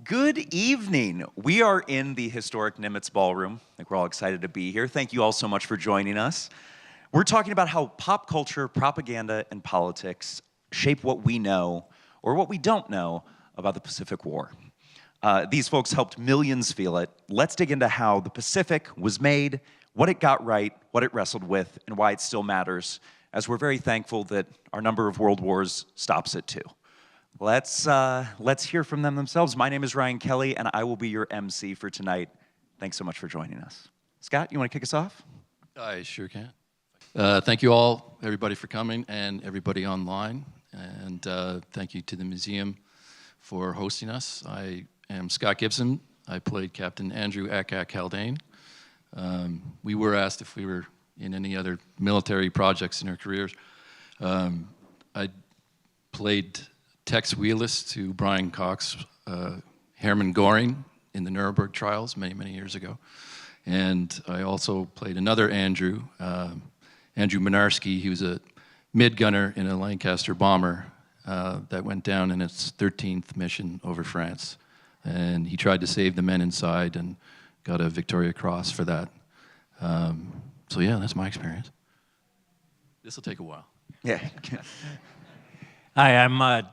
Good evening. We are in the historic Nimitz Ballroom. I think we're all excited to be here. Thank you all so much for joining us. We're talking about how pop culture, propaganda, and politics shape what we know or what we don't know about the Pacific War. These folks helped millions feel it. Let's dig into how the Pacific was made, what it got right, what it wrestled with, and why it still matters, as we're very thankful that our number of world wars stops it too. Let's hear from them themselves. My name is Ryan Kelly, and I will be your MC for tonight. Thanks so much for joining us. Scott, you want to kick us off? I sure can. Thank you all, everybody, for coming, and everybody online. And thank you to the museum for hosting us. I am Scott Gibson. I played Captain Andrew Akak Haldane. We were asked if we were in any other military projects in our careers. I played Tex Wheelis to Brian Cox, Hermann Göring in the Nuremberg trials many, many years ago. And I also played another Andrew, Andrew Minarski. He was a mid-gunner in a Lancaster bomber that went down in its 13th mission over France. And he tried to save the men inside and got a Victoria Cross for that. So yeah, that's my experience. This will take a while. Yeah. Hi, I'm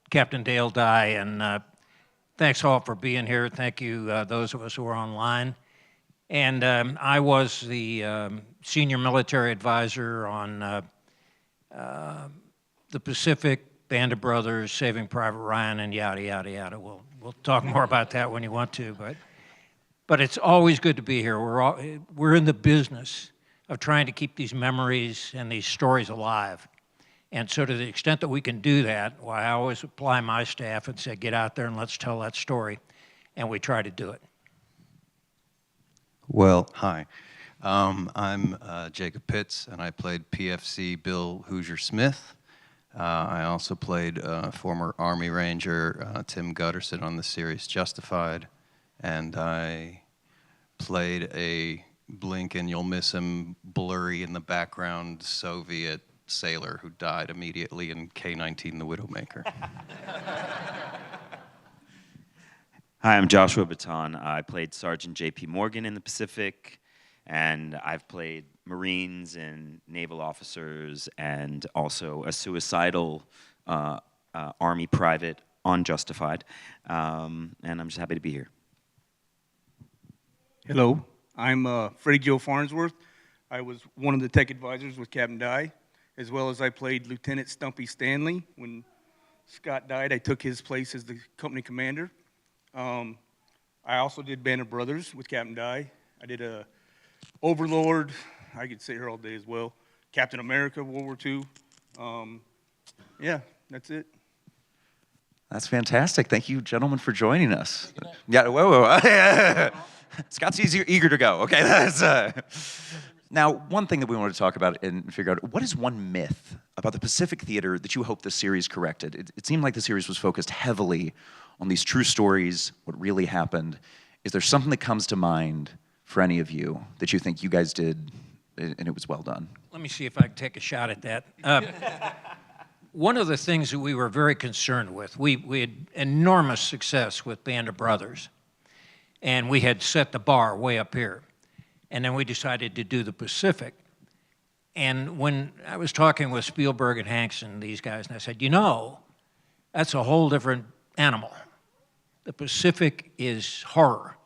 Captain Dale Dye, and thanks all for being here. Thank you, those of us who are online. And I was the senior military advisor on the Pacific, Band of Brothers, Saving Private Ryan, and yada, yada, yada. We'll talk more about that when you want to, but it's always good to be here. We're in the business of trying to keep these memories and these stories alive. And so to the extent that we can do that, well, I always apply my staff and say, get out there and let's tell that story. And we try to do it. Well, hi. I'm Jacob Pitts, and I played PFC Bill Hoosier Smith. I also played former Army Ranger Tim Gutterson on the series Justified. And I played a blink and you'll miss him blurry in the background Soviet sailor who died immediately in K-19 The Widowmaker. Hi, I'm Joshua Baton. I played Sergeant J.P. Morgan in the Pacific, and I've played Marines and naval officers and also a suicidal Army private on Justified, and I'm just happy to be here. Hello, I'm Freddie Joe Farnsworth. I was one of the tech advisors with Captain Dye, as well as I played Lieutenant Stumpy Stanley. When Scott died, I took his place as the company commander. I also did Band of Brothers with Captain Dye. I did Overlord, I could sit here all day as well. Captain America, World War II. Yeah, that's it. That's fantastic. Thank you, gentlemen, for joining us. Yeah, whoa. Scott's eager to go. Okay, that's... Now, one thing that we want to talk about and figure out, what is one myth about the Pacific Theater that you hope the series corrected? It seemed like the series was focused heavily on these true stories, what really happened. Is there something that comes to mind for any of you that you think you guys did and it was well done? Let me see if I can take a shot at that. One of the things that we were very concerned with, we had enormous success with Band of Brothers, and we had set the bar way up here. And then we decided to do the Pacific. And when I was talking with Spielberg and Hanks and these guys, and I said, you know, that's a whole different animal. The Pacific is horror.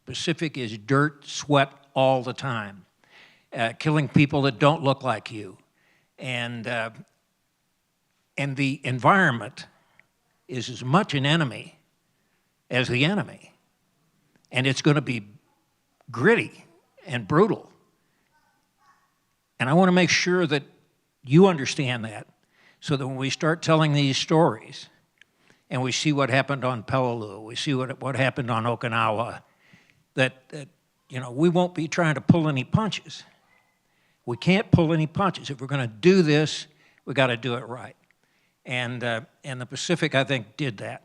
Pacific is dirt, sweat all the time, killing people that don't look like you. And the environment is as much an enemy as the enemy. And it's going to be gritty and brutal. And I want to make sure that you understand that, so that when we start telling these stories and we see what happened on Peleliu, we see what happened on Okinawa, that you know, we won't be trying to pull any punches. We can't pull any punches. If we're going to do this, we got to do it right. And the Pacific, I think, did that.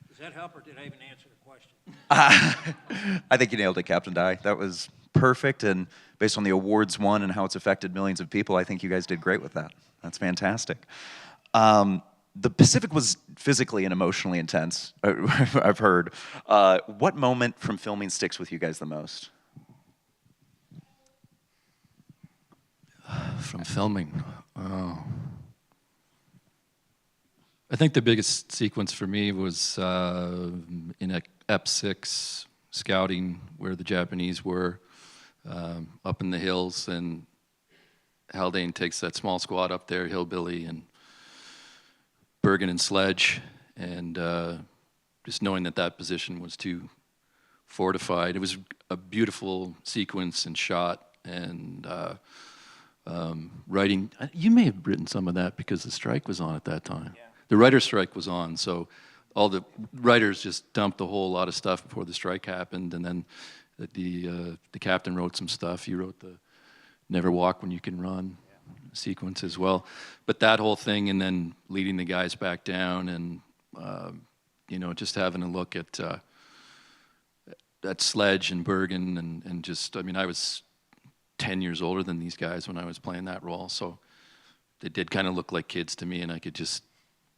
Does that help, or did I even answer the question? I think you nailed it, Captain Dye. That was perfect, and based on the awards won and how it's affected millions of people, I think you guys did great with that. That's fantastic. the Pacific was physically and emotionally intense, I've heard. What moment from filming sticks with you guys the most? From filming. Oh. I think the biggest sequence for me was in EP6 scouting where the Japanese were up in the hills, and Haldane takes that small squad up there, Hillbilly and Bergen and Sledge, and just knowing that that position was too fortified. It was a beautiful sequence and shot, and writing. You may have written some of that because the strike was on at that time. Yeah. The writer's strike was on, so all the writers just dumped a whole lot of stuff before the strike happened, and then the captain wrote some stuff. He wrote the "Never Walk When You Can Run" sequence as well. But that whole thing, and then leading the guys back down, and you know, just having a look at Sledge and Bergen, and just, I mean, I was 10 years older than these guys when I was playing that role, so they did kind of look like kids to me, and I could just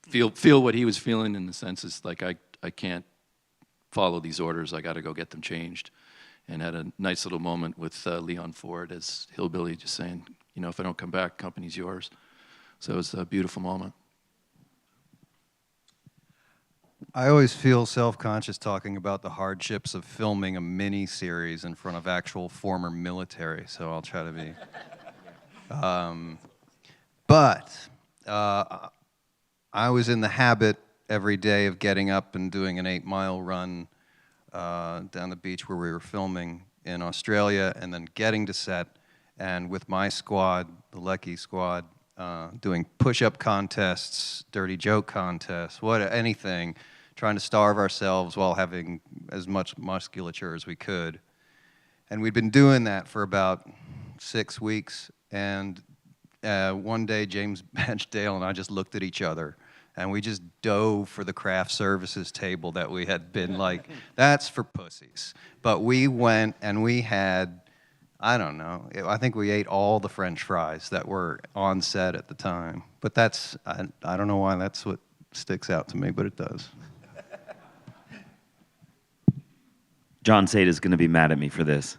feel what he was feeling, in the sense is like, I can't follow these orders, I got to go get them changed. And had a nice little moment with Leon Ford as Hillbilly, just saying, you know, if I don't come back, company's yours. So it was a beautiful moment. I always feel self-conscious talking about the hardships of filming a mini-series in front of actual former military, so I'll try to be. I was in the habit every day of getting up and doing an 8-mile run down the beach where we were filming in Australia, and then getting to set, and with my squad, the Lecky squad, doing push-up contests, dirty joke contests, anything, trying to starve ourselves while having as much musculature as we could. And we'd been doing that for about 6 weeks, and one day James Badgedale and I just looked at each other, and we just dove for the craft services table that we had been like, that's for pussies. But we went and we had, I don't know, I think we ate all the French fries that were on set at the time. But that's, I don't know why that's what sticks out to me, but it does. John Sade is going to be mad at me for this.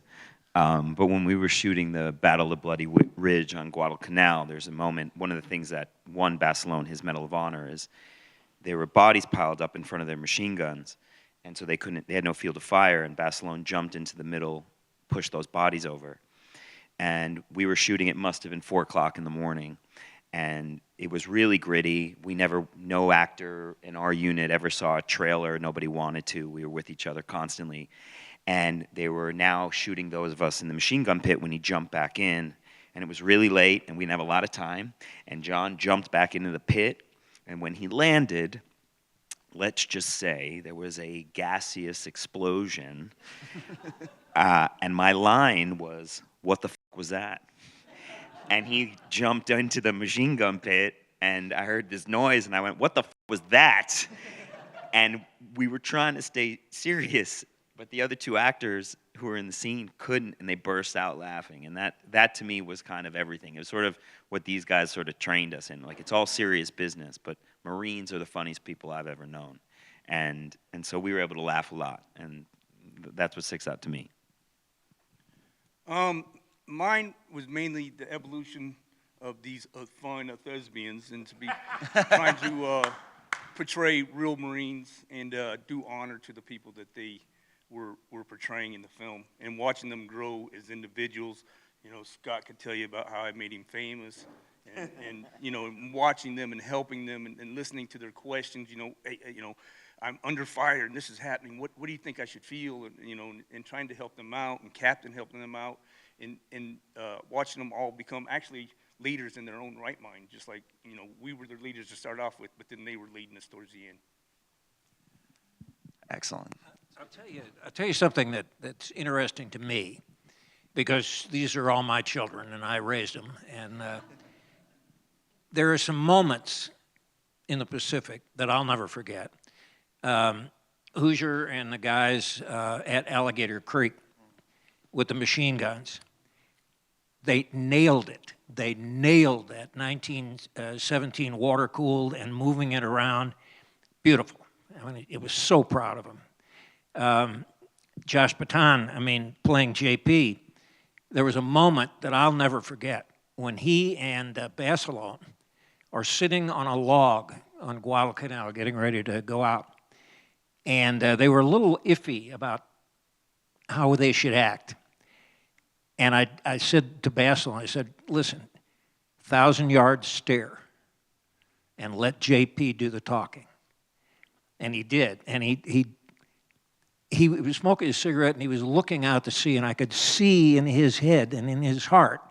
But when we were shooting the Battle of Bloody Ridge on Guadalcanal, there's a moment, one of the things that won Basilone his Medal of Honor is there were bodies piled up in front of their machine guns, and so they had no field of fire, and Basilone jumped into the middle, pushed those bodies over. And we were shooting, it must have been 4 o'clock in the morning, and it was really gritty. No actor in our unit ever saw a trailer, nobody wanted to, we were with each other constantly. And they were now shooting those of us in the machine gun pit when he jumped back in. And it was really late, and we didn't have a lot of time. And John jumped back into the pit. And when he landed, let's just say there was a gaseous explosion. And my line was, "What the f*** was that?" And he jumped into the machine gun pit, and I heard this noise, and I went, "What the f*** was that?" And we were trying to stay serious. But the other 2 actors who were in the scene couldn't, and they burst out laughing. And that to me was kind of everything. It was sort of what these guys sort of trained us in. Like, it's all serious business, but Marines are the funniest people I've ever known. And so we were able to laugh a lot, and that's what sticks out to me. Mine was mainly the evolution of these fun thespians, and to be trying to portray real Marines and do honor to the people that they were portraying in the film, and watching them grow as individuals. You know, Scott could tell you about how I made him famous, and you know, watching them and helping them and listening to their questions. You know, hey, you know, I'm under fire and this is happening. What do you think I should feel? And you know, and trying to help them out, and Captain helping them out, and watching them all become actually leaders in their own right mind. Just like, you know, we were their leaders to start off with, but then they were leading us towards the end. Excellent. I'll tell you something that's interesting to me, because these are all my children and I raised them. And there are some moments in the Pacific that I'll never forget. Hoosier and the guys at Alligator Creek with the machine guns. They nailed it. They nailed that 1917 water-cooled and moving it around. Beautiful. I mean, it was so proud of him. Josh Baton, I mean, playing JP, there was a moment that I'll never forget when he and Barcelona are sitting on a log on Guadalcanal getting ready to go out. And they were a little iffy about how they should act. And I said to Barcelona, I said, listen, 1,000-yard stare and let JP do the talking. And he did. And he was smoking a cigarette and he was looking out to sea, and I could see in his head and in his heart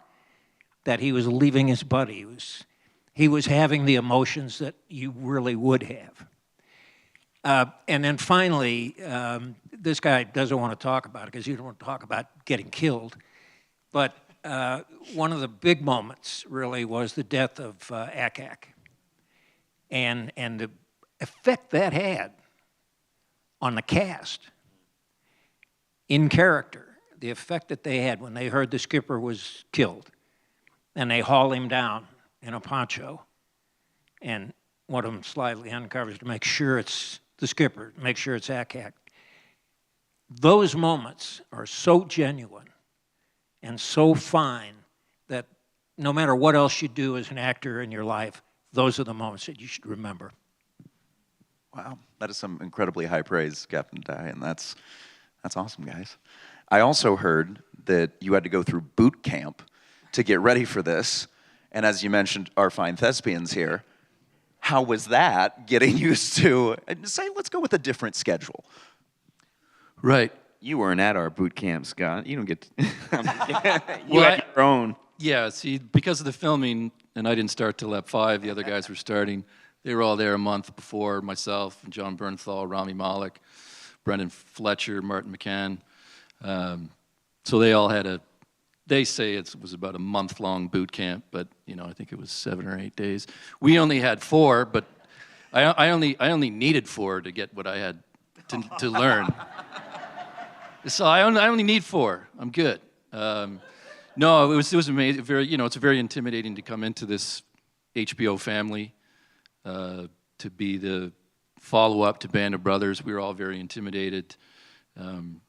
that he was leaving his buddy. He was having the emotions that you really would have. And then finally, this guy doesn't want to talk about it because you don't want to talk about getting killed. But one of the big moments really was the death of Akak. And the effect that had on the cast in character, the effect that they had when they heard the skipper was killed and they haul him down in a poncho and one of them slightly uncovers to make sure it's the skipper, make sure it's Akak. Those moments are so genuine and so fine that no matter what else you do as an actor in your life, those are the moments that you should remember. Wow, that is some incredibly high praise, Captain Dye, and that's awesome, guys. I also heard that you had to go through boot camp to get ready for this, and as you mentioned, our fine thespians here, how was that getting used to, say, let's go with a different schedule? Right. You weren't at our boot camp, Scott. You don't get to, you Well, had your own. Yeah, see, because of the filming, and I didn't start till at 5, the other guys were starting. They were all there a month before, myself and John Bernthal, Rami Malek, Brendan Fletcher, Martin McCann. So they all had they say it was about a month-long boot camp, but I think it was 7 or 8 days. We only had 4, but I only needed 4 to get what I had to learn. So I only need 4. I'm good. No, it was amazing. It's very intimidating to come into this HBO family, to be the follow-up to Band of Brothers. We were all very intimidated, kind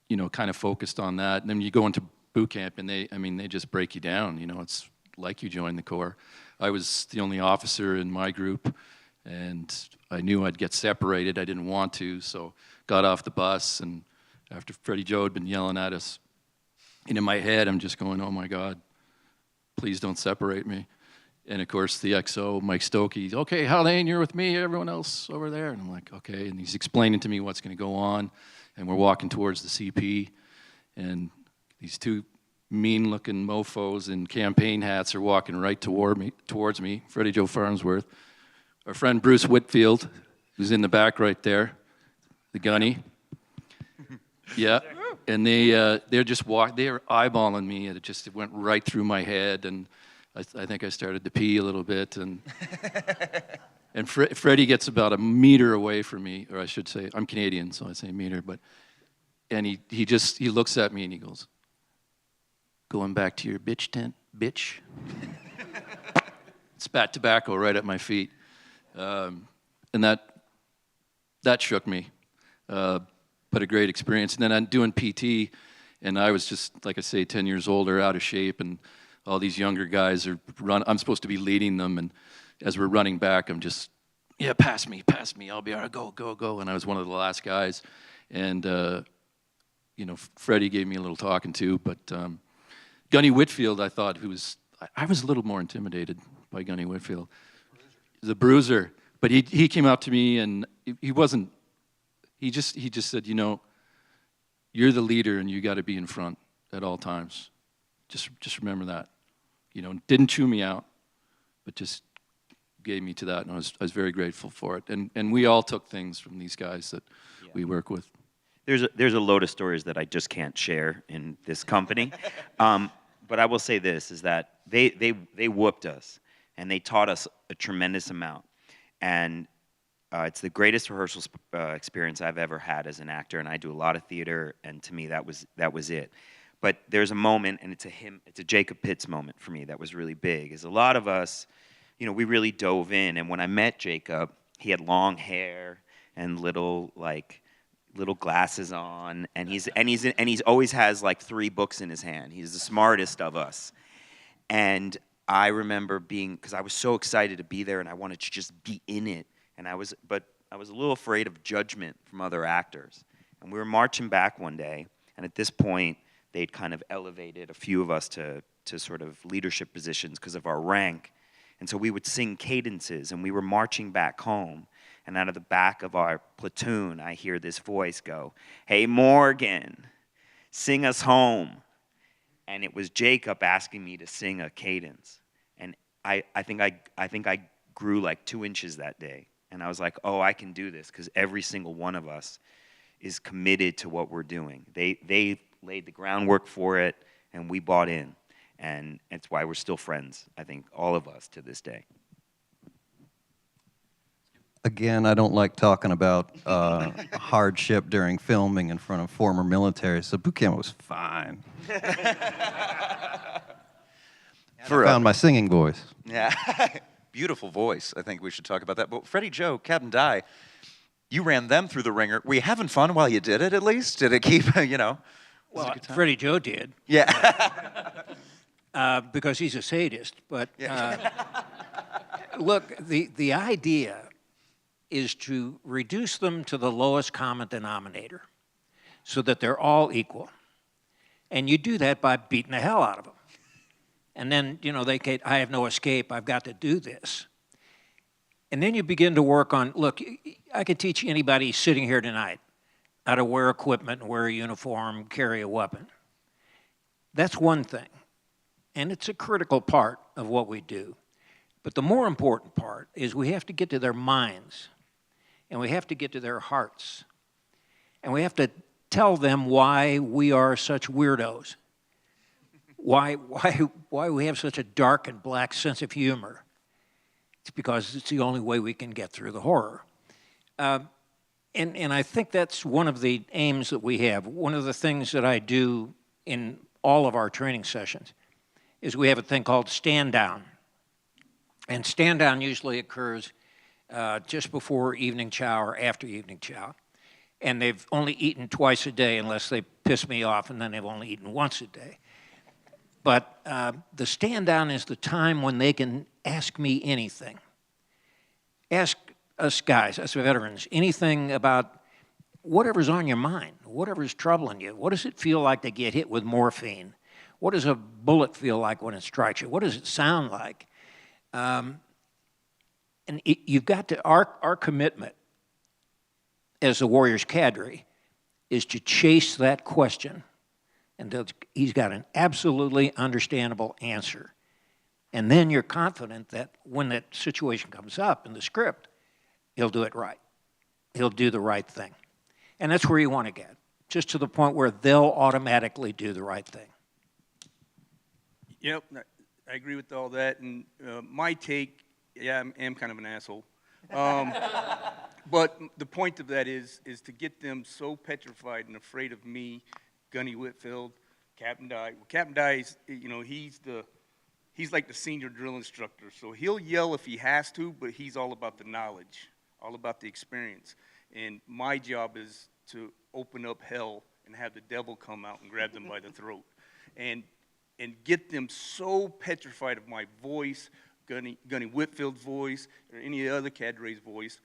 of focused on that. And then you go into boot camp, and they just break you down. It's like you joined the Corps. I was the only officer in my group, and I knew I'd get separated. I didn't want to, so got off the bus, and after Freddie Joe had been yelling at us, and in my head, I'm just going, oh my God, please don't separate me. And of course, the XO, Mike Stokey, okay, Haldane, you're with me, everyone else over there. And I'm like, okay. And he's explaining to me what's going to go on. And we're walking towards the CP. And these 2 mean-looking mofos in campaign hats are walking right towards me, Freddie Joe Farnsworth. Our friend Bruce Whitfield, who's in the back right there, the gunny. Yeah. And they're eyeballing me, and it went right through my head. And I think I started to pee a little bit, and Freddie gets about a meter away from me, or I should say, I'm Canadian, so I say meter, and he looks at me and he goes, going back to your bitch tent, bitch. Spat tobacco right at my feet, and that shook me, but a great experience. And then I'm doing PT, and I was just, like I say, 10 years older, out of shape, and all these younger guys I'm supposed to be leading them, and as we're running back, I'm just, yeah, pass me, I'll be all right, go. And I was one of the last guys, and Freddie gave me a little talking to, but Gunny Whitfield, I thought, I was a little more intimidated by Gunny Whitfield, the bruiser, but he came up to me, and he just said, you're the leader, and you got to be in front at all times. Just remember that. Didn't chew me out, but just gave me to that, and I was very grateful for it. And we all took things from these guys that we work with. There's a load of stories that I just can't share in this company, but I will say this, is that they whooped us, and they taught us a tremendous amount. And it's the greatest rehearsal experience I've ever had as an actor, and I do a lot of theater, and to me that was it. But there's a moment, and it's a Jacob Pitts moment for me that was really big. Is a lot of us, we really dove in, and when I met Jacob, he had long hair and little glasses on, and he's always has like 3 books in his hand. He's the smartest of us, and I remember because I was so excited to be there, and I wanted to just be in it, but I was a little afraid of judgment from other actors, and we were marching back one day, and at this point, they'd kind of elevated a few of us to sort of leadership positions because of our rank. And so we would sing cadences, and we were marching back home. And out of the back of our platoon, I hear this voice go, "Hey, Morgan, sing us home." And it was Jacob asking me to sing a cadence. And I think I grew like 2 inches that day. And I was like, oh, I can do this, because every single one of us is committed to what we're doing. They laid the groundwork for it, and we bought in. And it's why we're still friends, I think, all of us to this day. Again, I don't like talking about hardship during filming in front of former military, so boot camp was fine. I found my singing voice. Yeah. Beautiful voice. I think we should talk about that. But Freddie Joe, Captain Dye, you ran them through the ringer. Were you having fun while you did it, at least? Did it keep, Well, Freddie Joe did. Yeah. Because he's a sadist. But look, the idea is to reduce them to the lowest common denominator so that they're all equal. And you do that by beating the hell out of them. And then, I have no escape, I've got to do this. And then you begin to work on, look, I could teach anybody sitting here tonight how to wear equipment, wear a uniform, carry a weapon. That's one thing. And it's a critical part of what we do. But the more important part is we have to get to their minds, and we have to get to their hearts, and we have to tell them why we are such weirdos, why we have such a dark and black sense of humor. It's because it's the only way we can get through the horror. And I think that's one of the aims that we have. One of the things that I do in all of our training sessions is we have a thing called stand down. And stand down usually occurs just before evening chow or after evening chow. And they've only eaten twice a day unless they piss me off, and then they've only eaten once a day. But the stand down is the time when they can ask me anything. Ask us guys, us veterans, anything about whatever's on your mind, whatever's troubling you. What does it feel like to get hit with morphine? What does a bullet feel like when it strikes you? What does it sound like? You've got to, our commitment as the Warriors cadre is to chase that question until he's got an absolutely understandable answer. And then you're confident that when that situation comes up in the script, he'll do it right. He'll do the right thing. And that's where you want to get, just to the point where they'll automatically do the right thing. Yep, I agree with all that. And my take, yeah, I am kind of an asshole. But the point of that is to get them so petrified and afraid of me, Gunny Whitfield, Captain Dye. Well, Captain Dye is, he's like the senior drill instructor. So he'll yell if he has to, but he's all about the knowledge, all about the experience. And my job is to open up hell and have the devil come out and grab them by the throat. And get them so petrified of my voice, Gunny Whitfield's voice, or any other cadre's voice,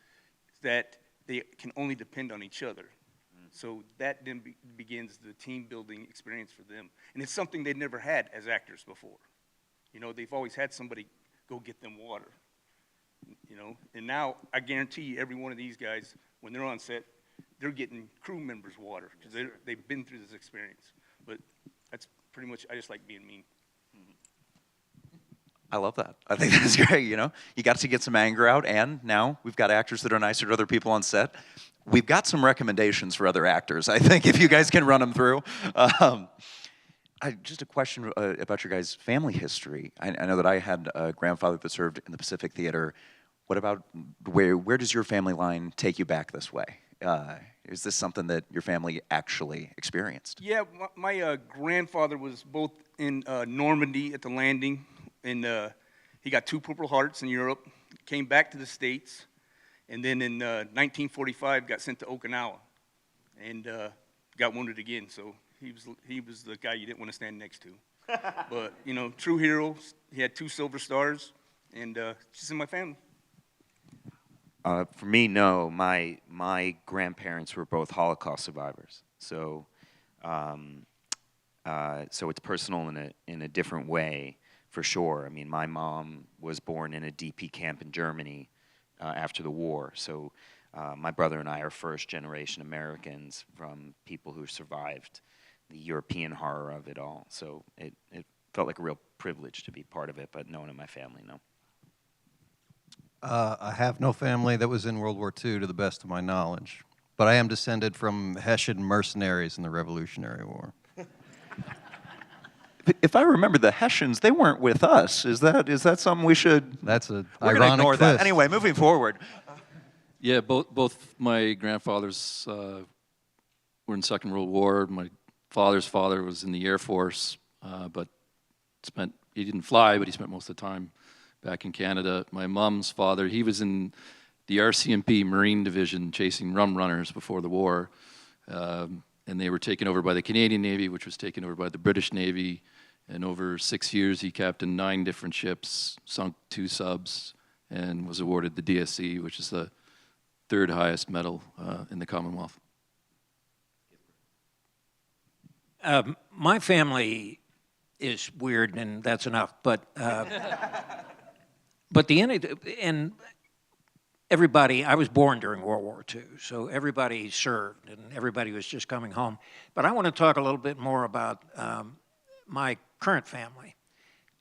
that they can only depend on each other. So that then begins the team building experience for them. And it's something they'd never had as actors before. They've always had somebody go get them water. And now I guarantee you every one of these guys, when they're on set, they're getting crew members water because they've been through this experience. But that's pretty much, I just like being mean. I love that. I think that's great, You got to get some anger out, and now we've got actors that are nicer to other people on set. We've got some recommendations for other actors, I think, if you guys can run them through. Just a question about your guys' family history. I know that I had a grandfather that served in the Pacific Theater. What about, where does your family line take you back this way? Is this something that your family actually experienced? Yeah, my grandfather was both in Normandy at the landing, and he got 2 Purple Hearts in Europe, came back to the States, and then in 1945 got sent to Okinawa, and got wounded again. So he was the guy you didn't want to stand next to. But you know, true hero. He had 2 Silver Stars, and just in my family. For me, no. My grandparents were both Holocaust survivors, so so it's personal in a different way, for sure. I mean, my mom was born in a DP camp in Germany after the war, so my brother and I are first-generation Americans from people who survived the European horror of it all. So it felt like a real privilege to be part of it, but no one in my family, no. I have no family that was in World War II, to the best of my knowledge. But I am descended from Hessian mercenaries in the Revolutionary War. If I remember, the Hessians, they weren't with us. Is that something we should? That's a We're going to ironic ignore twist. that. Anyway, moving forward. Yeah, both my grandfathers were in the Second World War. My father's father was in the Air Force, but he didn't fly, but he spent most of the time back in Canada. My mom's father, he was in the RCMP Marine Division chasing rum runners before the war, and they were taken over by the Canadian Navy, which was taken over by the British Navy. And over 6 years, he captained 9 different ships, sunk 2 subs, and was awarded the DSC, which is the 3rd highest medal in the Commonwealth. My family is weird, and that's enough. But the end, and everybody. I was born during World War II, so everybody served, and everybody was just coming home. But I want to talk a little bit more about my current family.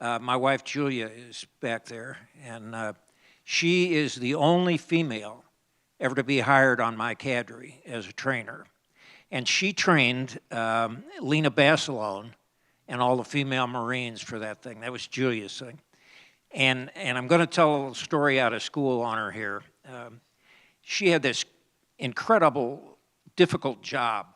My wife Julia is back there, and she is the only female ever to be hired on my cadre as a trainer. And she trained Lena Basilone and all the female Marines for that thing. That was Julia's thing. And I'm going to tell a little story out of school on her here. She had this incredible, difficult job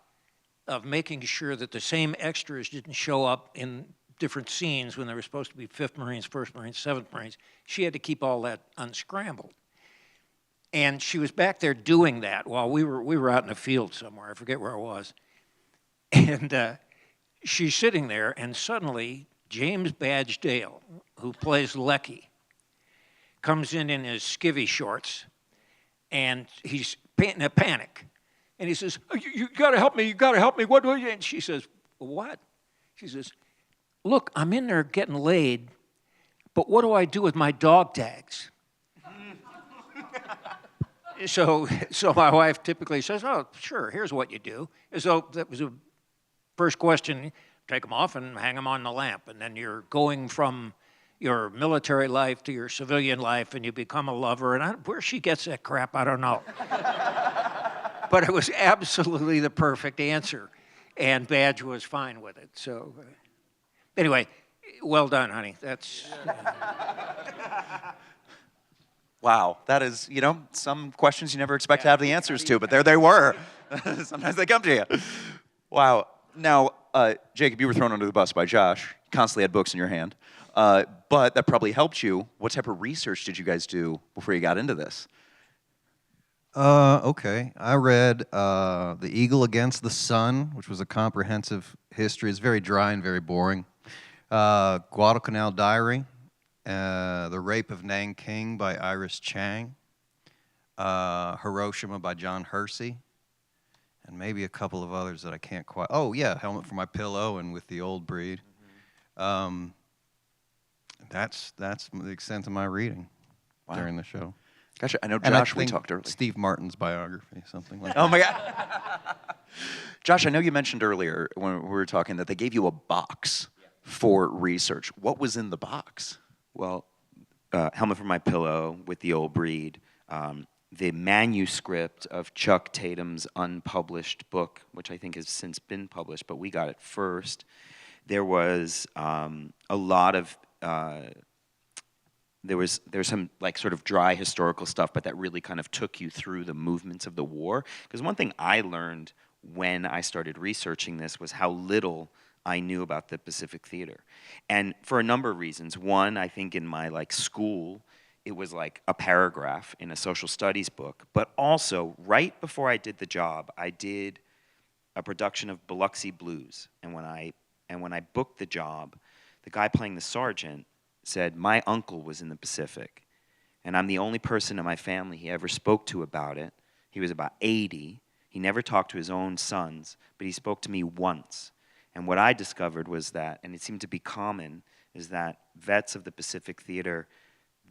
of making sure that the same extras didn't show up in different scenes when they were supposed to be 5th Marines, 1st Marines, 7th Marines. She had to keep all that unscrambled. And she was back there doing that while we were out in the field somewhere. I forget where it was. And she's sitting there, and suddenly James Badge Dale, who plays Lecky, comes in his skivvy shorts, and he's in a panic. And he says, you got to help me, you got to help me. What do you? And she says, what? She says, look, I'm in there getting laid, but what do I do with my dog tags? So my wife typically says, oh, sure, here's what you do. So that was the first question. Take them off and hang them on the lamp. And then you're going from your military life to your civilian life, and you become a lover. And where she gets that crap, I don't know. But it was absolutely the perfect answer. And Badge was fine with it. So anyway, well done, honey. That's... Wow, that is, some questions you never expect to have the answers to, but there they were. Sometimes they come to you. Wow. Now, Jacob, you were thrown under the bus by Josh. Constantly had books in your hand. But that probably helped you. What type of research did you guys do before you got into this? Okay. I read The Eagle Against the Sun, which was a comprehensive history. It's very dry and very boring. Guadalcanal Diary. The Rape of Nanking by Iris Chang, Hiroshima by John Hersey, and maybe a couple of others that I can't quite. Oh yeah, Helmet for My Pillow and With the Old Breed. That's the extent of my reading during the show. Gotcha. I know And Josh, I we think talked earlier. Steve Martin's biography, something like that. Oh my God. Josh, I know you mentioned earlier when we were talking that they gave you a box for research. What was in the box? Well, Helmet for My Pillow, With the Old Breed, the manuscript of Chuck Tatum's unpublished book, which I think has since been published, but we got it first. There was a lot of there was some like sort of dry historical stuff, but that really kind of took you through the movements of the war. Because one thing I learned when I started researching this was how little I knew about the Pacific Theater, and for a number of reasons. One, I think in my like school, it was like a paragraph in a social studies book, but also right before I did the job, I did a production of Biloxi Blues, and when I booked the job, the guy playing the sergeant said, my uncle was in the Pacific, and I'm the only person in my family he ever spoke to about it. He was about 80. He never talked to his own sons, but he spoke to me once. And what I discovered was that, and it seemed to be common, is that vets of the Pacific Theater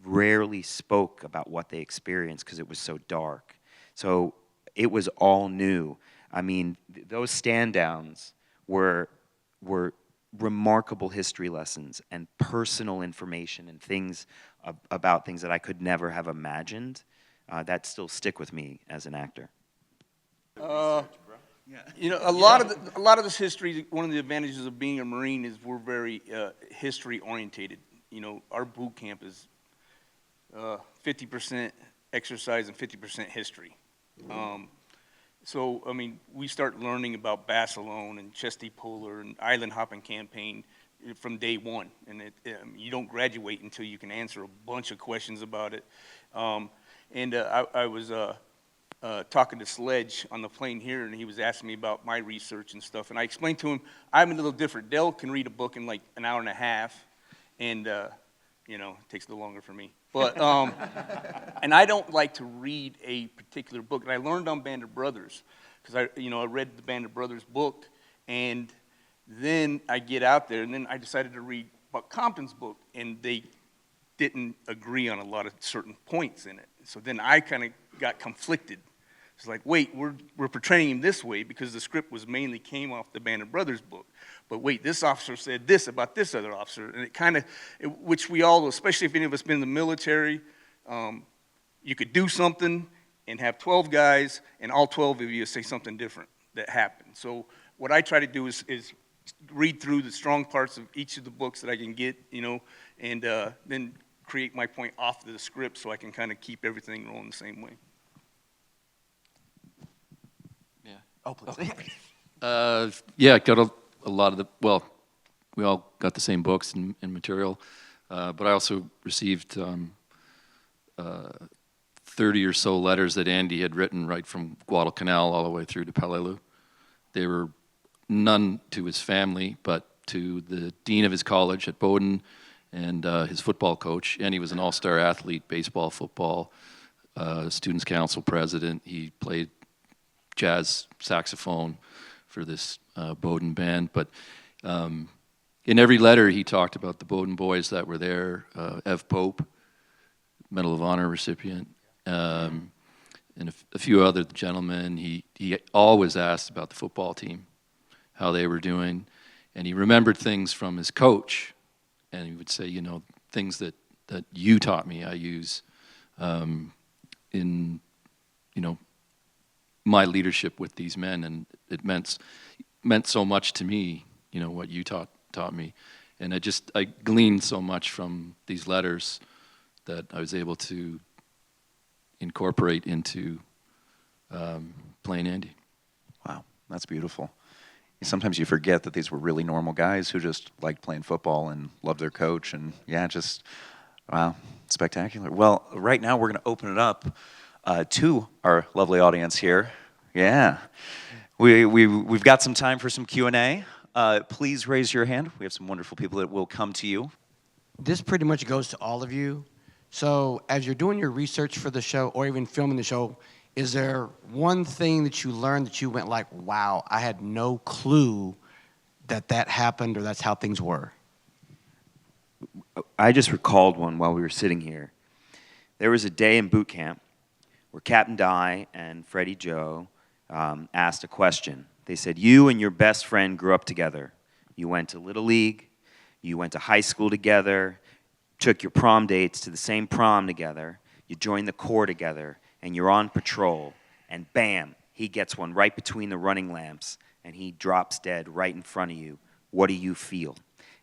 rarely spoke about what they experienced because it was so dark. So it was all new. I mean, those stand-downs were remarkable history lessons and personal information and things about things that I could never have imagined that still stick with me as an actor. You know, a lot of this history. One of the advantages of being a Marine is we're very history orientated. You know, our boot camp is 50% exercise and 50% history. So, I mean, we start learning about Barcelona and Chesty Puller and Island Hopping Campaign from day one. And you don't graduate until you can answer a bunch of questions about it. I was talking to Sledge on the plane here, and he was asking me about my research and stuff. And I explained to him, I'm a little different. Dale can read a book in like an hour and a half, and, you know, it takes a little longer for me. But, and I don't like to read a particular book. And I learned on Band of Brothers, because I read the Band of Brothers book, and then I get out there, and then I decided to read Buck Compton's book, and they didn't agree on a lot of certain points in it. So then I kind of got conflicted. It's like, wait, we're portraying him this way because the script came off the Band of Brothers book. But wait, this officer said this about this other officer. And it kind of, which we all, especially if any of us been in the military, you could do something and have 12 guys and all 12 of you say something different that happened. So what I try to do is read through the strong parts of each of the books that I can get, you know, and then create my point off the script so I can kind of keep everything rolling the same way. Yeah. Oh, please. Yeah, got a lot of the, well, we all got the same books and material, but I also received 30 or so letters that Andy had written right from Guadalcanal all the way through to Peleliu. They were none to his family, but to the dean of his college at Bowdoin and his football coach. Andy was an all-star athlete, baseball, football, students' council president. He played jazz saxophone for this Bowdoin band. But in every letter, he talked about the Bowdoin boys that were there. Ev Pope, Medal of Honor recipient, and a few other gentlemen. He always asked about the football team, how they were doing, and he remembered things from his coach, and he would say, you know, things that you taught me, I use in, you know, my leadership with these men, and it meant so much to me, you know, what you taught me, and I gleaned so much from these letters that I was able to incorporate into playing Andy. Wow, that's beautiful. Sometimes you forget that these were really normal guys who just liked playing football and loved their coach, and yeah, just, wow, spectacular. Well, right now we're going to open it up to our lovely audience here. Yeah, we've got some time for some Q&A. Please raise your hand. We have some wonderful people that will come to you. This pretty much goes to all of you. So as you're doing your research for the show or even filming the show, is there one thing that you learned that you went like, wow, I had no clue that happened or that's how things were? I just recalled one while we were sitting here. There was a day in boot camp where Captain Dye and Freddie Joe asked a question. They said, you and your best friend grew up together. You went to Little League, you went to high school together, took your prom dates to the same prom together, you joined the Corps together, and you're on patrol, and bam, he gets one right between the running lamps, and he drops dead right in front of you. What do you feel?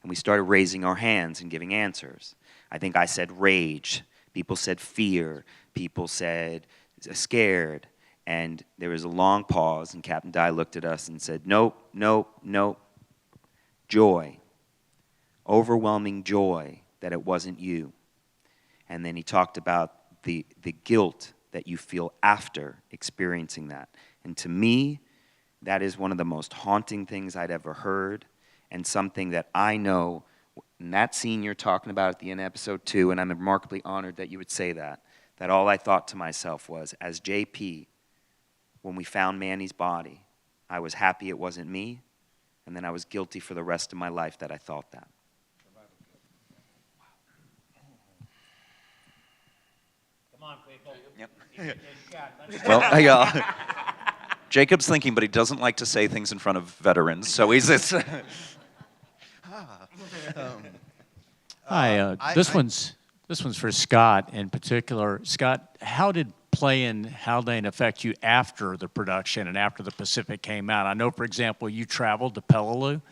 And we started raising our hands and giving answers. I think I said rage. People said fear. People said scared. And there was a long pause, and Captain Dye looked at us and said, nope, nope, nope. Joy. Overwhelming joy that it wasn't you. And then he talked about the guilt that you feel after experiencing that. And to me, that is one of the most haunting things I'd ever heard, and something that I know, in that scene you're talking about at the end of episode 2, and I'm remarkably honored that you would say that all I thought to myself was, as JP, when we found Manny's body, I was happy it wasn't me, and then I was guilty for the rest of my life that I thought that. Come on, people. Yep. Well, Jacob's thinking, but he doesn't like to say things in front of veterans, so he's this. Hi, this one's for Scott in particular. Scott, how did playing Haldane affect you after the production and after the Pacific came out? I know, for example, you traveled to Peleliu.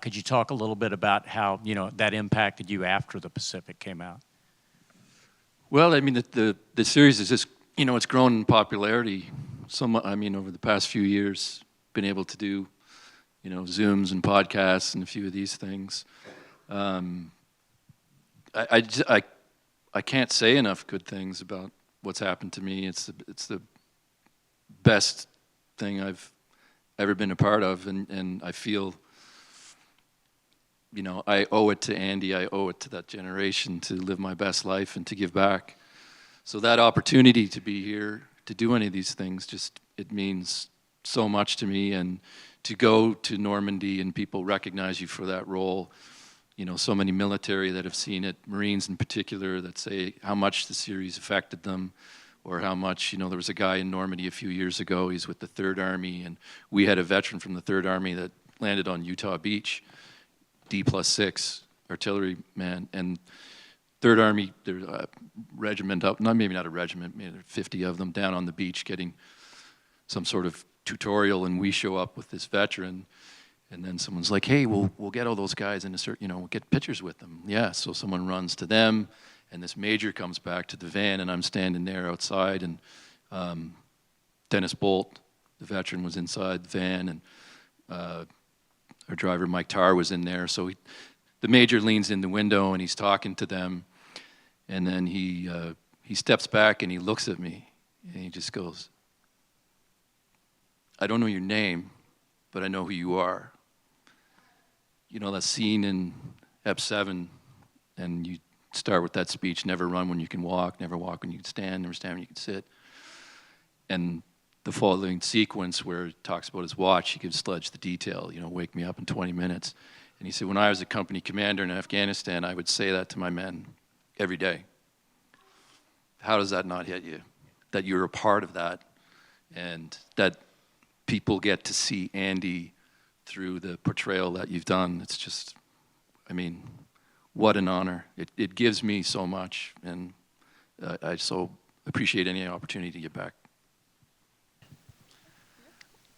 Could you talk a little bit about how that impacted you after the Pacific came out? Well, I mean, the series is just, it's grown in popularity. Over the past few years, been able to do, Zooms and podcasts and a few of these things. I can't say enough good things about what's happened to me. It's the best thing I've ever been a part of, and I feel, I owe it to Andy, I owe it to that generation to live my best life and to give back. So that opportunity to be here, to do any of these things, it means so much to me. And to go to Normandy and people recognize you for that role, so many military that have seen it, Marines in particular, that say how much the series affected them, or how much, there was a guy in Normandy a few years ago, he's with the 3rd Army, and we had a veteran from the 3rd Army that landed on Utah Beach, D+6 artillery man, and 3rd Army, there's a regiment up, maybe not a regiment, maybe 50 of them down on the beach getting some sort of tutorial, and we show up with this veteran, and then someone's like, hey, we'll get all those guys in we'll get pictures with them. Yeah, so someone runs to them, and this major comes back to the van, and I'm standing there outside, and Dennis Bolt, the veteran, was inside the van, and our driver, Mike Tarr, was in there, so the major leans in the window, and he's talking to them, and then he steps back, and he looks at me, and he just goes, I don't know your name, but I know who you are. That scene in Ep 7, and you start with that speech, never run when you can walk, never walk when you can stand, never stand when you can sit. And the following sequence where he talks about his watch, he gives Sledge the detail, wake me up in 20 minutes. And he said, when I was a company commander in Afghanistan, I would say that to my men every day. How does that not hit you? That you're a part of that, and that people get to see Andy through the portrayal that you've done. It's just, what an honor. It gives me so much, and I so appreciate any opportunity to get back.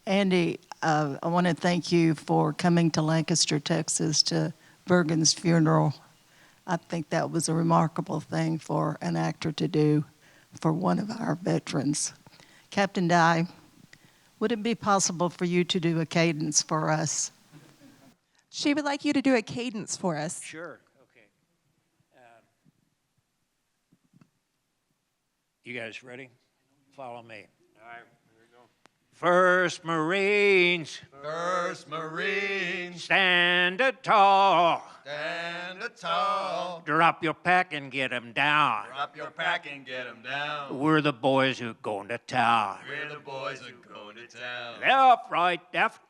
Andy, I want to thank you for coming to Lancaster, Texas, to Bergen's funeral. I think that was a remarkable thing for an actor to do for one of our veterans. Captain Dye, would it be possible for you to do a cadence for us? She would like you to do a cadence for us. Sure. Okay. You guys ready? Follow me. All right. Here we go. First Marines. First Marines. Stand tall. Stand tall. Drop your pack and get 'em down. Drop your pack and get 'em down. We're the boys who going to town. We're the boys who going to town. Left, right, left.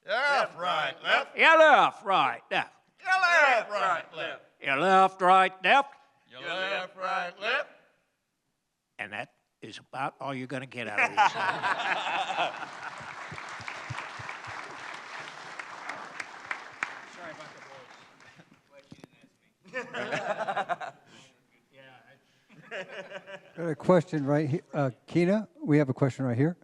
Left, right, left. Yeah, left, right, left. Your left, right, left. Your left, right, left. Your left, right, left. And that is about all you're going to get out of these. Got a question right here. Kina, we have a question right here.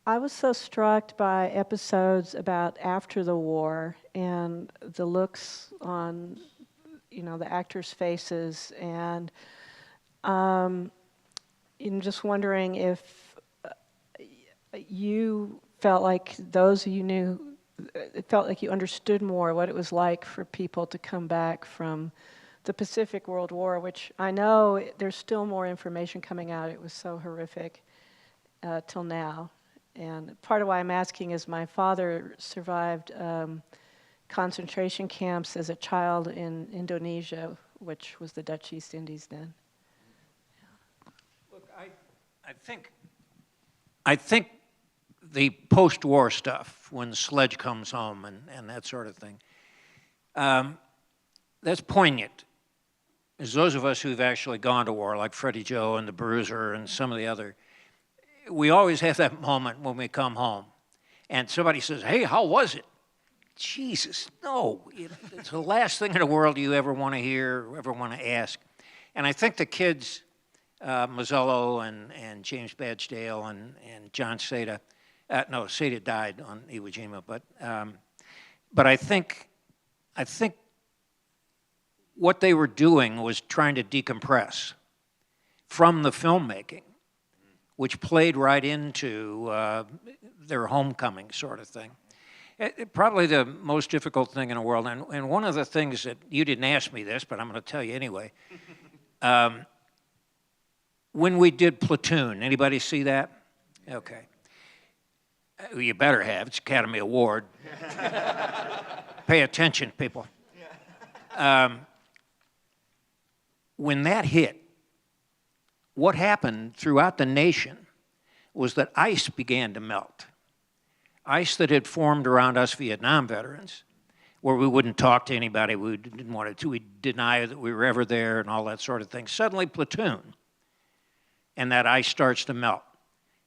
I was so struck by episodes about after the war and the looks on the actors' faces, and just wondering if you felt like those you knew, it felt like you understood more what it was like for people to come back from the Pacific World War, which I know there's still more information coming out. It was so horrific till now. And part of why I'm asking is my father survived concentration camps as a child in Indonesia, which was the Dutch East Indies then. Look, I think the post-war stuff, when Sledge comes home and that sort of thing, that's poignant. As those of us who've actually gone to war, like Freddie Joe and the Bruiser and some of the other, we always have that moment when we come home and somebody says, hey, how was it? Jesus, no. It's the last thing in the world you ever want to hear, ever want to ask. And I think the kids, Mazzello and James Badgedale and John Seda, no, Seda died on Iwo Jima, but I think what they were doing was trying to decompress from the filmmaking, which played right into their homecoming sort of thing. Probably the most difficult thing in the world, and one of the things that, you didn't ask me this, but I'm going to tell you anyway. When we did Platoon, anybody see that? Okay. Well, you better have, it's Academy Award. Pay attention, people. When that hit, what happened throughout the nation was that ice began to melt. Ice that had formed around us Vietnam veterans, where we wouldn't talk to anybody we didn't want to, we'd deny that we were ever there and all that sort of thing. Suddenly Platoon, and that ice starts to melt.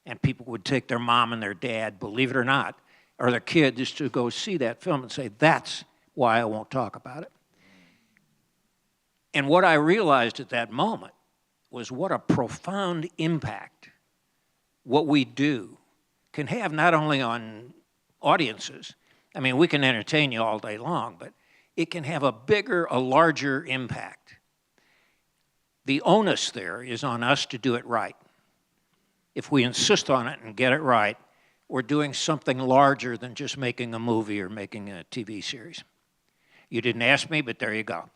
And people would take their mom and their dad, believe it or not, or their kids to go see that film and say, that's why I won't talk about it. And what I realized at that moment was what a profound impact what we do can have not only on audiences. I mean, we can entertain you all day long, but it can have a larger impact. The onus there is on us to do it right. If we insist on it and get it right, we're doing something larger than just making a movie or making a TV series. You didn't ask me, but there you go.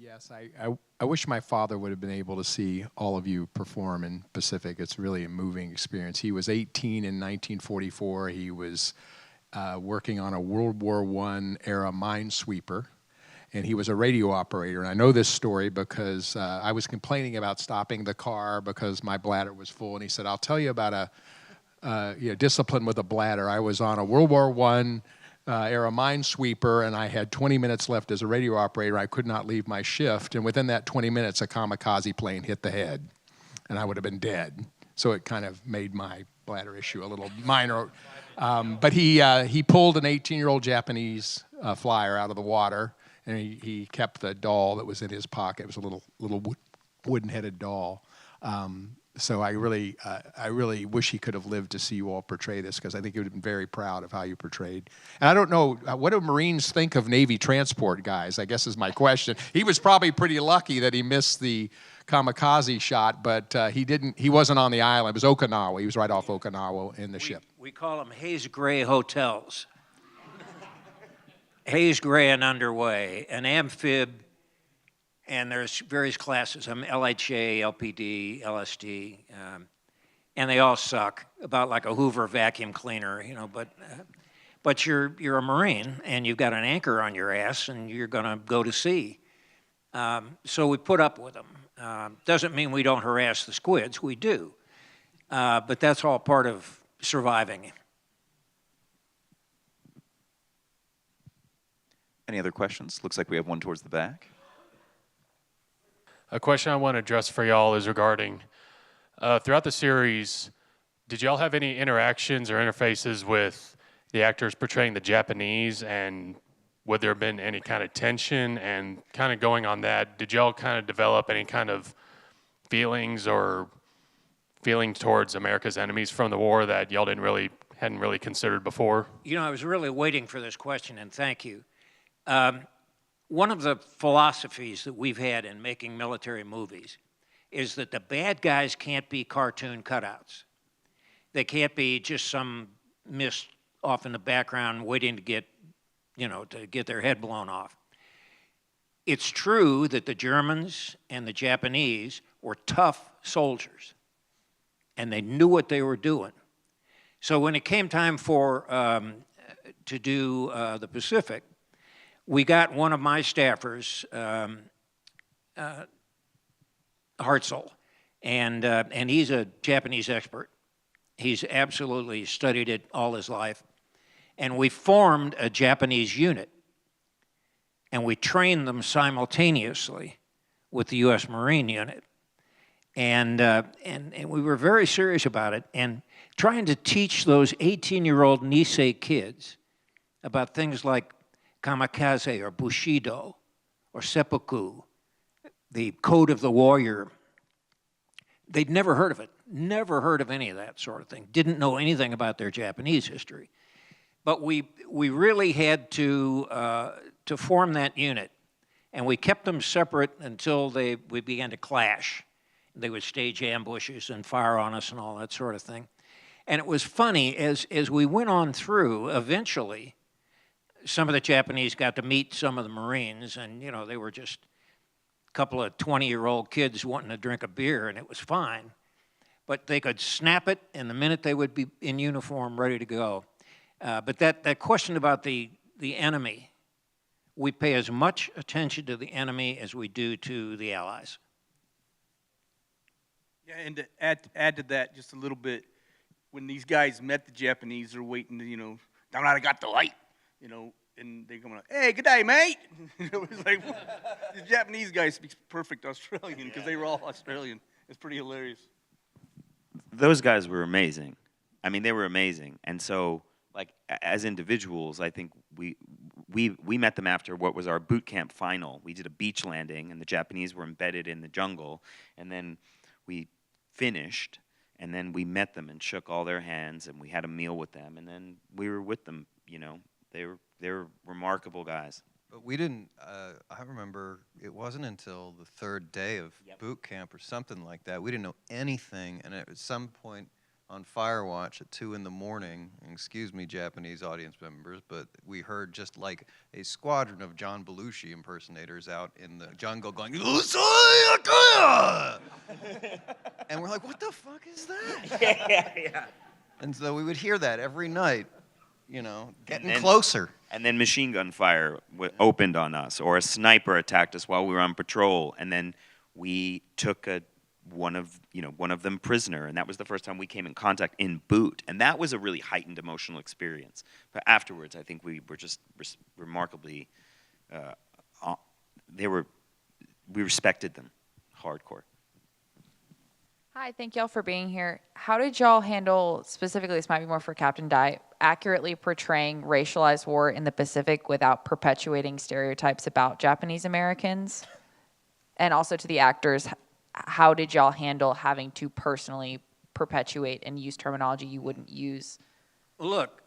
Yes, I wish my father would have been able to see all of you perform in Pacific. It's really a moving experience. He was 18 in 1944. He was working on a World War I era minesweeper, and he was a radio operator. And I know this story because I was complaining about stopping the car because my bladder was full, and he said, I'll tell you about discipline with a bladder. I was on a World War I era minesweeper, and I had 20 minutes left as a radio operator. I could not leave my shift, and within that 20 minutes, a kamikaze plane hit the head, and I would have been dead. So it kind of made my bladder issue a little minor. But he pulled an 18-year-old Japanese flyer out of the water, and he kept the doll that was in his pocket. It was a little wooden-headed doll. So I really wish he could have lived to see you all portray this, because I think he would have been very proud of how you portrayed. And I don't know, what do Marines think of Navy transport guys, I guess is my question. He was probably pretty lucky that he missed the kamikaze shot, but he wasn't on the island. It was Okinawa. He was right off Okinawa in the ship. We call them Hayes Gray hotels. Hayes Gray and Underway, an amphib. And there's various classes, LHA, LPD, LSD, and they all suck, about like a Hoover vacuum cleaner, but you're a Marine, and you've got an anchor on your ass, and you're going to go to sea. So we put up with them. Doesn't mean we don't harass the squids, we do. But that's all part of surviving. Any other questions? Looks like we have one towards the back. A question I want to address for y'all is regarding, throughout the series, did y'all have any interactions or interfaces with the actors portraying the Japanese, and would there have been any kind of tension? And kind of going on that, did y'all kind of develop any kind of feelings towards America's enemies from the war that y'all didn't really hadn't really considered before? You know, I was really waiting for this question, and thank you. One of the philosophies that we've had in making military movies is that the bad guys can't be cartoon cutouts. They can't be just some mist off in the background waiting to get, to get their head blown off. It's true that the Germans and the Japanese were tough soldiers, and they knew what they were doing. So when it came time to do the Pacific, we got one of my staffers, Hartzell, and he's a Japanese expert. He's absolutely studied it all his life. And we formed a Japanese unit, and we trained them simultaneously with the U.S. Marine unit. And we were very serious about it, and trying to teach those 18-year-old Nisei kids about things like kamikaze or bushido or seppuku, the code of the warrior. They'd never heard of it, never heard of any of that sort of thing, didn't know anything about their Japanese history. But we really had to form that unit, and we kept them separate until we began to clash. They would stage ambushes and fire on us and all that sort of thing. And it was funny, as we went on through, eventually, some of the Japanese got to meet some of the Marines, and, they were just a couple of 20-year-old kids wanting to drink a beer, and it was fine. But they could snap it, and the minute they would be in uniform, ready to go. But that question about the enemy, we pay as much attention to the enemy as we do to the allies. Yeah, and to add to that just a little bit, when these guys met the Japanese, they're waiting to, down I got the light, and they come like, hey, good day, mate. It was like, the Japanese guy speaks perfect Australian because they were all Australian. It's pretty hilarious. Those guys were amazing. I mean, they were amazing. And so, like, as individuals, I think we met them after what was our boot camp final. We did a beach landing, and the Japanese were embedded in the jungle, and then we finished, and then we met them and shook all their hands, and we had a meal with them, and then we were with them. They were remarkable guys. But we didn't. I remember it wasn't until the third day of boot camp or something like that. We didn't know anything, and at some point on Firewatch at 2 in the morning, and excuse me, Japanese audience members, but we heard just like a squadron of John Belushi impersonators out in the jungle going, and we're like, what the fuck is that? Yeah. And so we would hear that every night, getting closer. And then machine gun fire opened on us, or a sniper attacked us while we were on patrol, and then we took one of them prisoner, and that was the first time we came in contact in boot, and that was a really heightened emotional experience. But afterwards, I think we were just remarkably, we respected them, hardcore. Hi, thank y'all for being here. How did y'all handle, specifically, this might be more for Captain Dye, accurately portraying racialized war in the Pacific without perpetuating stereotypes about Japanese Americans? And also to the actors, how did y'all handle having to personally perpetuate and use terminology you wouldn't use? Look,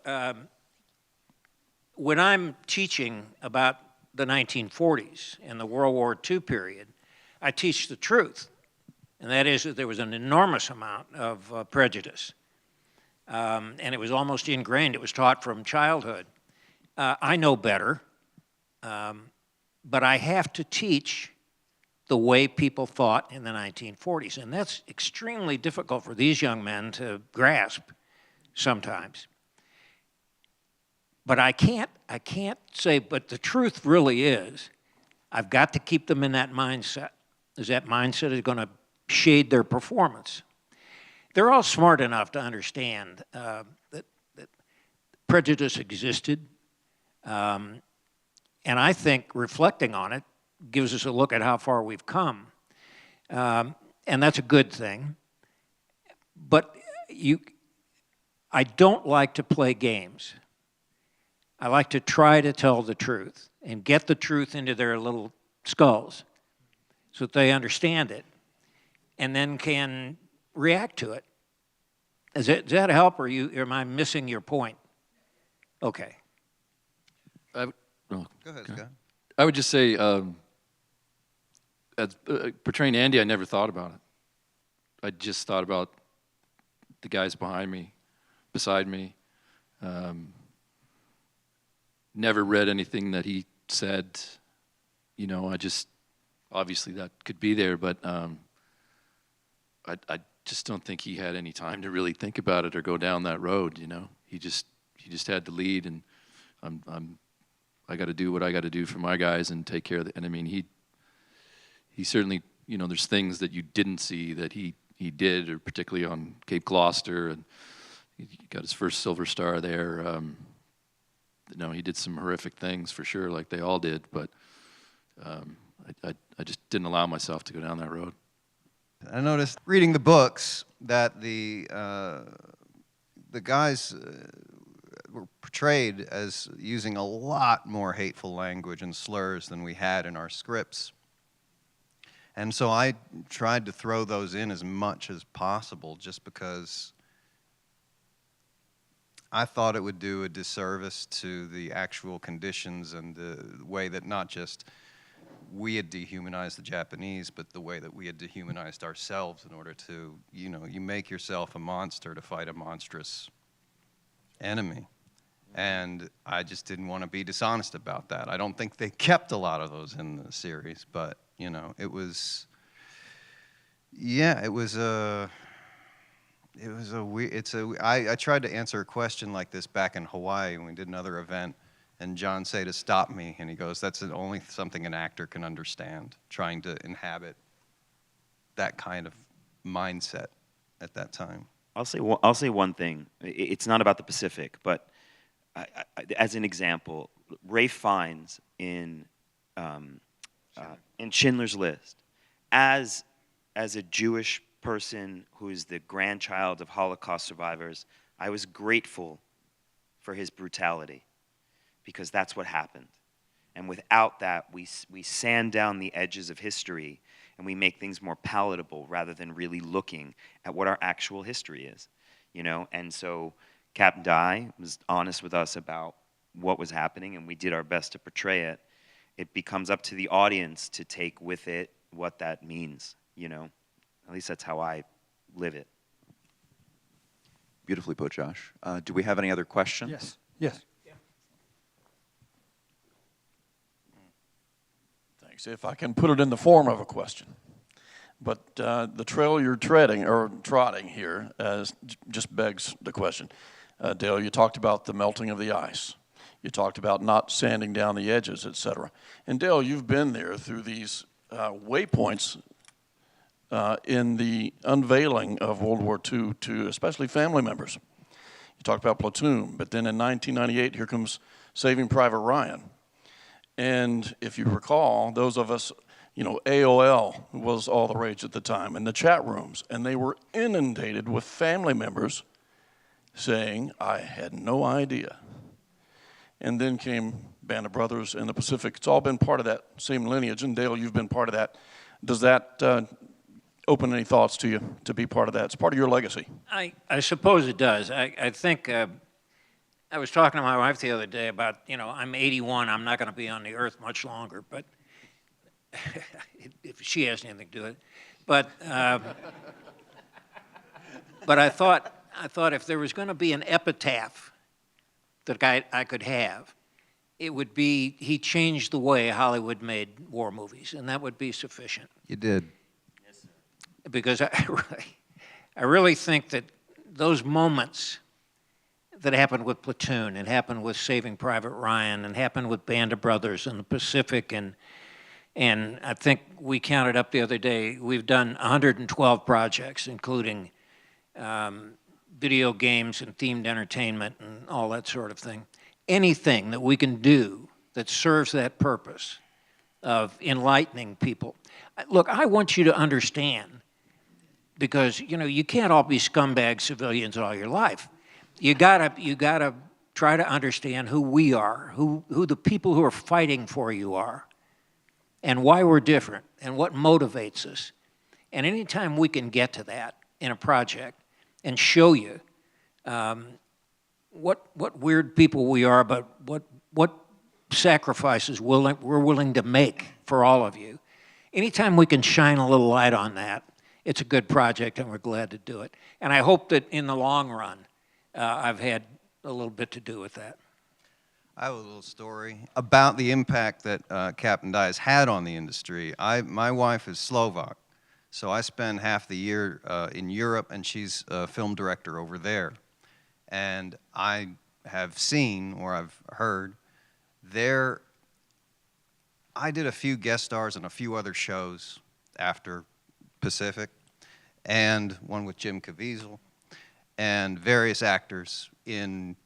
when I'm teaching about the 1940s and the World War II period, I teach the truth. And that is that there was an enormous amount of prejudice. And it was almost ingrained. It was taught from childhood. I know better, but I have to teach the way people thought in the 1940s. And that's extremely difficult for these young men to grasp sometimes. But I can't say, but the truth really is, I've got to keep them in that mindset, because that mindset is going to shade their performance. They're all smart enough to understand that prejudice existed. And I think reflecting on it gives us a look at how far we've come. And that's a good thing. But I don't like to play games. I like to try to tell the truth and get the truth into their little skulls so that they understand it and then can react to it. Does that help, or am I missing your point? Okay. Go ahead, Scott. I would just say, as portraying Andy, I never thought about it. I just thought about the guys behind me, beside me. Never read anything that he said. You know, I just, obviously that could be there, but I just don't think he had any time to really think about it or go down that road, you know. He just had to lead, and I got to do what I got to do for my guys and take care of and I mean, he certainly, you know, there's things that you didn't see that he did, or particularly on Cape Gloucester, and he got his first Silver Star there. You know, he did some horrific things for sure, like they all did, but I just didn't allow myself to go down that road. I noticed reading the books that the guys were portrayed as using a lot more hateful language and slurs than we had in our scripts. And so I tried to throw those in as much as possible, just because I thought it would do a disservice to the actual conditions and the way that not just we had dehumanized the Japanese, but the way that we had dehumanized ourselves in order to, you know, you make yourself a monster to fight a monstrous enemy. And I just didn't want to be dishonest about that. I don't think they kept a lot of those in the series, but, you know, it was, yeah, it was a weird, I tried to answer a question like this back in Hawaii when we did another event, and John said to stop me, and he goes, that's only something an actor can understand, trying to inhabit that kind of mindset at that time. I'll say one thing. It's not about the Pacific, but as an example, Ralph Fiennes in Schindler's List, as a Jewish person who is the grandchild of Holocaust survivors, I was grateful for his brutality, because that's what happened. And without that, we sand down the edges of history, and we make things more palatable rather than really looking at what our actual history is, you know? And so Captain Dye was honest with us about what was happening, and we did our best to portray it. It becomes up to the audience to take with it what that means, you know? At least that's how I live it. Beautifully put, Josh. Do we have any other questions? Yes. Yes. Thanks. If I can put it in the form of a question. But the trail you're treading or trotting here just begs the question. Dale, you talked about the melting of the ice. You talked about not sanding down the edges, et cetera. And Dale, you've been there through these waypoints in the unveiling of World War II to especially family members. You talked about Platoon, but then in 1998, here comes Saving Private Ryan. And if you recall, those of us, you know, AOL was all the rage at the time, and the chat rooms, and they were inundated with family members saying, I had no idea. And then came Band of Brothers and the Pacific. It's all been part of that same lineage, and Dale, you've been part of that. Does that open any thoughts to you to be part of that? It's part of your legacy. I suppose it does. I think I was talking to my wife the other day about, you know, I'm 81, I'm not going to be on the earth much longer, but if she has anything to do with it. But I thought if there was going to be an epitaph that I could have, it would be he changed the way Hollywood made war movies, and that would be sufficient. You did. Because I really think that those moments that happened with Platoon and happened with Saving Private Ryan and happened with Band of Brothers and the Pacific, and I think we counted up the other day, we've done 112 projects, including video games and themed entertainment and all that sort of thing. Anything that we can do that serves that purpose of enlightening people. Look, I want you to understand, because, you know, you can't all be scumbag civilians all your life. You gotta try to understand who we are, who the people who are fighting for you are, and why we're different, and what motivates us. And anytime we can get to that in a project, and show you what weird people we are, but what sacrifices we're willing to make for all of you. Anytime we can shine a little light on that, it's a good project, and we're glad to do it. And I hope that in the long run, I've had a little bit to do with that. I have a little story about the impact that Captain Dye has had on the industry. My wife is Slovak, so I spend half the year in Europe, and she's a film director over there. And I have seen, or I've heard, I did a few guest stars on a few other shows after Pacific, and one with Jim Caviezel, and various actors in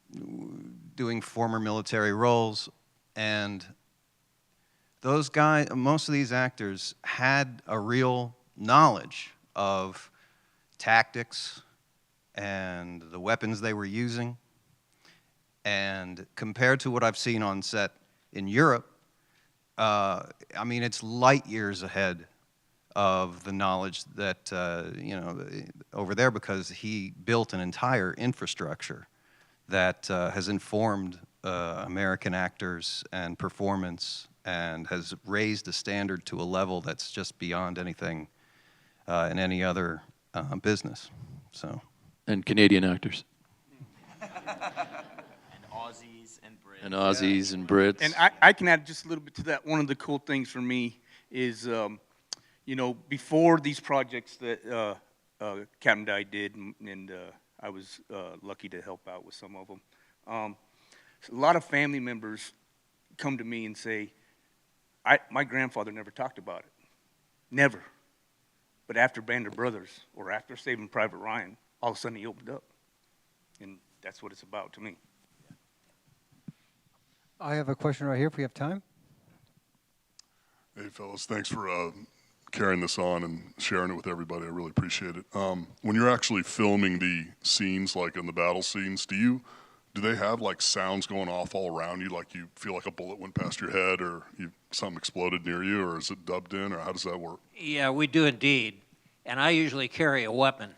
doing former military roles. And those guys, most of these actors had a real knowledge of tactics and the weapons they were using. And compared to what I've seen on set in Europe, I mean, it's light years ahead of the knowledge that, over there, because he built an entire infrastructure that has informed American actors and performance, and has raised the standard to a level that's just beyond anything in any other business. So. And Canadian actors. And Aussies and Brits. And I can add just a little bit to that. One of the cool things for me is, before these projects that Captain Dye did, and I was lucky to help out with some of them, a lot of family members come to me and say, my grandfather never talked about it. Never. But after Band of Brothers, or after Saving Private Ryan, all of a sudden he opened up. And that's what it's about to me. I have a question right here if we have time. Hey, fellas, thanks for carrying this on and sharing it with everybody. I really appreciate it. When you're actually filming the scenes, like in the battle scenes, do they have like sounds going off all around you, like you feel like a bullet went past your head, or something exploded near you, or is it dubbed in, or how does that work? Yeah, we do indeed. And I usually carry a weapon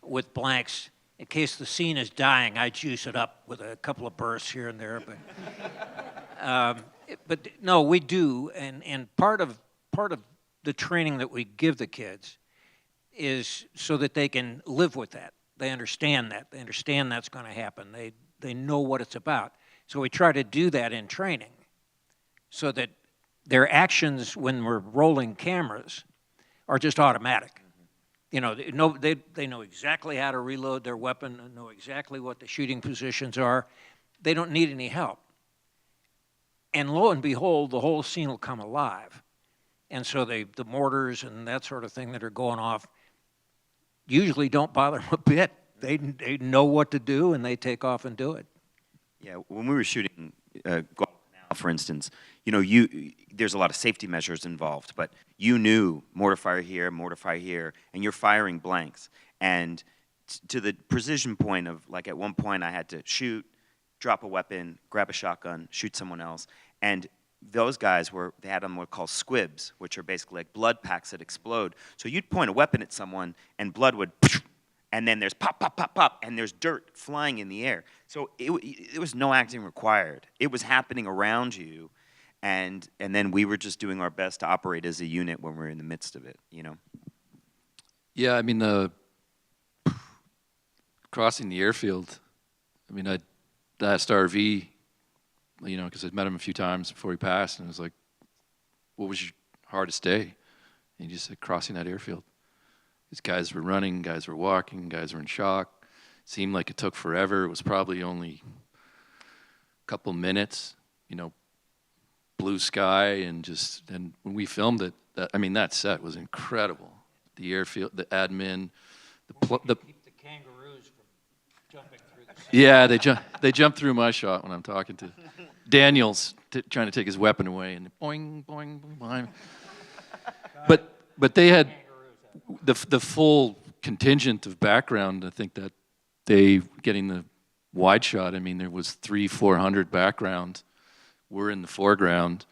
with blanks. In case the scene is dying, I juice it up with a couple of bursts here and there. But no, we do. And part of the training that we give the kids is so that they can live with that. They understand that. They understand that's going to happen. They know what it's about. So we try to do that in training so that their actions when we're rolling cameras are just automatic. You know, they know exactly how to reload their weapon, know exactly what the shooting positions are. They don't need any help. And lo and behold, the whole scene will come alive. And so the mortars and that sort of thing that are going off usually don't bother them a bit. They know what to do, and they take off and do it. Yeah, when we were shooting Guadalcanal, for instance, there's a lot of safety measures involved, but you knew mortar fire here, and you're firing blanks. And to the precision point of, like, at one point I had to shoot, drop a weapon, grab a shotgun, shoot someone else. And those guys they had on what are called squibs, which are basically like blood packs that explode. So you'd point a weapon at someone, and blood would, and then there's pop, pop, pop, pop, and there's dirt flying in the air. So it was no acting required. It was happening around you, and then we were just doing our best to operate as a unit when we were in the midst of it, Yeah, I mean, crossing the airfield, I mean, I asked RV, because I'd met him a few times before he passed, and I was like, what was your hardest day? And he just said, crossing that airfield. These guys were running, guys were walking, guys were in shock. Seemed like it took forever. It was probably only a couple minutes, blue sky, and when we filmed it, that set was incredible. The airfield, the admin, keep the kangaroos from jumping through the sand. Yeah, they jump through my shot when I'm talking to Daniel's trying to take his weapon away, and boing, boing, boing. But they had the full contingent of background. I think that they getting the wide shot. I mean, there was 300-400 background. We're in the foreground,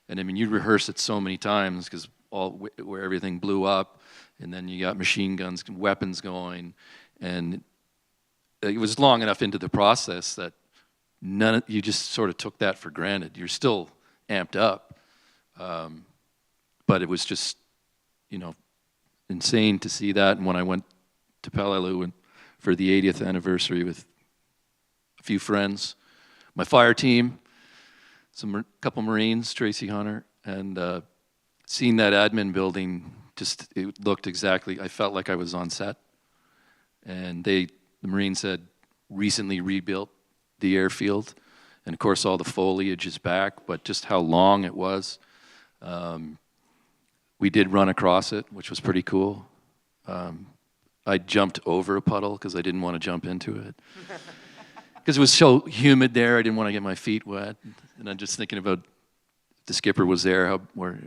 and I mean, you rehearse it so many times because where everything blew up, and then you got machine guns, weapons going, and it was long enough into the process that you just sort of took that for granted. You're still amped up, but it was just, you know, insane to see that. And when I went to Peleliu for the 80th anniversary with a few friends, my fire team, couple Marines, Tracy Hunter, and seeing that admin building, it looked exactly, I felt like I was on set. And the Marines had recently rebuilt the airfield, and of course all the foliage is back, but just how long it was. We did run across it, which was pretty cool. I jumped over a puddle because I didn't want to jump into it. Because it was so humid there, I didn't want to get my feet wet. And I'm just thinking about if the skipper was there, or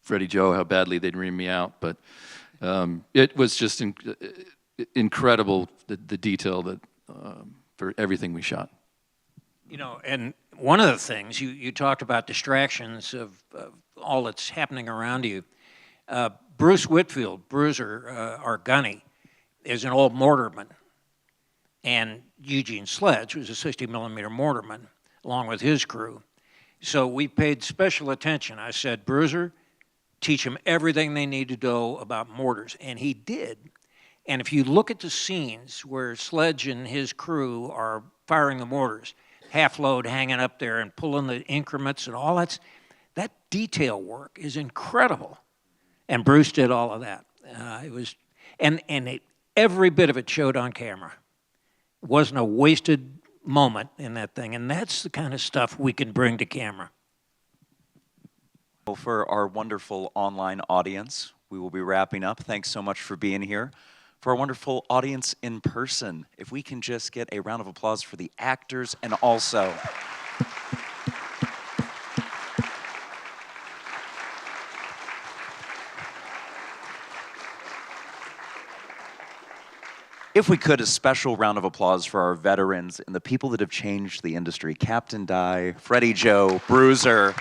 Freddie Joe, how badly they'd ream me out. But it was just incredible, the detail that for everything we shot. You know, and one of the things, you talked about distractions of all that's happening around you. Bruce Whitfield, Bruiser, our gunny, is an old mortarman. And Eugene Sledge was a 60-millimeter mortarman, along with his crew. So we paid special attention. I said, Bruiser, teach them everything they need to know about mortars. And he did. And if you look at the scenes where Sledge and his crew are firing the mortars, half load hanging up there and pulling the increments and all that detail work is incredible. And Bruce did all of that. It was, every bit of it showed on camera. It wasn't a wasted moment in that thing, and that's the kind of stuff we can bring to camera. For our wonderful online audience, we will be wrapping up. Thanks so much for being here. For our wonderful audience in person, if we can just get a round of applause for the actors and also if we could, a special round of applause for our veterans and the people that have changed the industry. Captain Dye, Freddie Joe, Bruiser.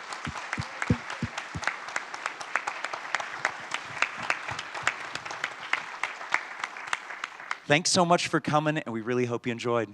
Thanks so much for coming, and we really hope you enjoyed.